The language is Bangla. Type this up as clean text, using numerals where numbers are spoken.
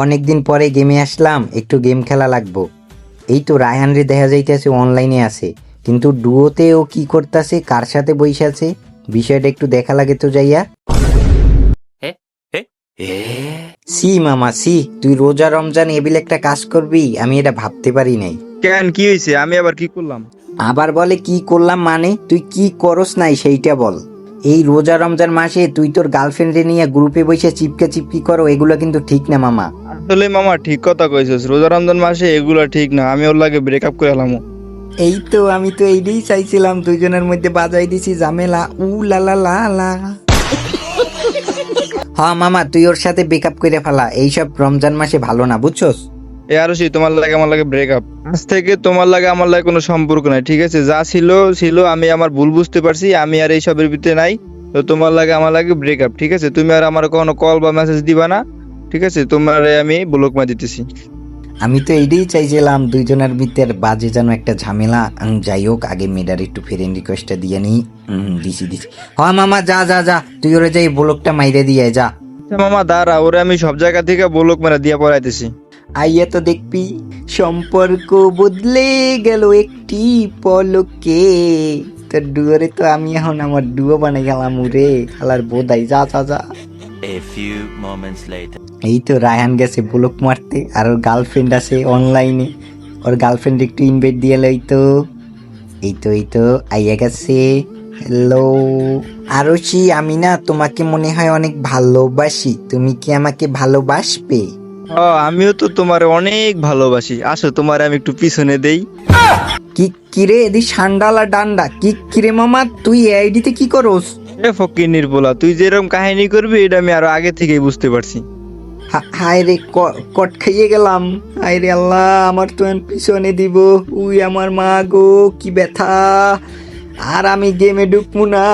অনেকদিন পরে গেমে আসলাম, একটু গেম খেলা লাগবো। এই তো রায়হান রে দেখা যাইতেছে অনলাইনে আছে, কিন্তু ডুয়োতে ও কি করতেছে, কার সাথে বসে আছে, বিষয়টা একটু দেখা লাগে তো যাইয়া। সি মামা সি, তুই রোজা রমজান এবিল একটা কাজ করবি, আমি এটা ভাবতে পারি নাই। কেন, কি হয়েছে? আমি আবার কি করলাম? আবার বলে কি করলাম মানে, তুই কি করস নাই সেইটা বল। এই রোজা রমজান মাসে তুই তোর গার্লফ্রেন্ডে নিয়ে গ্রুপে বসে চিপকা চিপকি করো, এগুলো কিন্তু ঠিক না মামা। আসলে মামা ঠিক কথা কইছিস, রোজা রমজান মাসে এগুলা ঠিক না। আমি ওর লাগে ব্রেকআপ করে এলাম। এই তো আমি তো এইটাই চাইছিলাম, দুইজনের মধ্যে বাজাই দিছি ঝামেলা, উ লা লা লা লা। হ্যাঁ মামা, তুই ওর সাথে ব্রেকআপ করে ফেলা, এইসব রমজান মাসে ভালো না, বুঝছস। এ আরশি, তোমার লাগে আমার লাগে ব্রেকআপ। আজ থেকে তোমার লাগে আমার লাগে কোনো সম্পর্ক নাই, ঠিক আছে? যা ছিল ছিল, আমি আমার ভুল বুঝতে পারছি, আমি আর এইসবের ভিতরে নাই। তো তোমার লাগে আমার লাগে ব্রেকআপ, ঠিক আছে? তুমি আর আমার কোনো কল বা মেসেজ দিবা না, ঠিক আছে? তোমার আমি ব্লক মা দিতেছি। আমি তো এইটাই চাইছিলাম, দুইজনের ভিতরে বাজে যেন একটা ঝামেলা। যাই হোক, আগে মেয়েটার একটু ফ্রেন্ড রিকোয়েস্টটা দিয়ে নিই। দিছি। হ্যাঁ মামা, যা যা যা, তুই ওরে যাই ব্লকটা মাইরে দিয়ে যা। আচ্ছা মামা দাঁড়া, ওরে আমি সব জায়গা থেকে ব্লক মেরা দিয়া পড়াইতেছি। আইয়া তো দেখবি, সম্পর্ক বদলে গেল একটি পলকে। তোর ডুয়োরে তো আমি এখন আমার ডুয়ো বানাই গেলাম রে, খালার বোধাই, যা যা যা। A few moments later. এই তো রায়হান গেছে ব্লক মারতে, আর ওর গার্লফ্রেন্ড আছে অনলাইনে, ওর গার্লফ্রেন্ড একটু ইনভাইট দিয়ে লই তো। এই তো আইয়া গেছে। হ্যালো আরশি, আমি না তোমাকে মনে হয় অনেক ভালোবাসি, তুমি কি আমাকে ভালোবাসবে? আমিও তো তোমার অনেক ভালোবাসি, আসো তোমার আমি একটু পিছনে দেই। কি কিরে এদি সান্ডালা ডান্ডা, কি কিরে মামা তুই আইডিতে কি করস? এ ফকির নির্বলা, তুই যেরকম কাহিনী করবি এটা আমি আরো আগে থেকেই বুঝতে পারছি। হায় রে, কট খাইয়ে গেলাম। হায় রে আল্লাহ, আমার তো এখন পিছনে দিব। উই আমার মা গো, কি ব্যথা, আর আমি গেমে ঢুকবো না।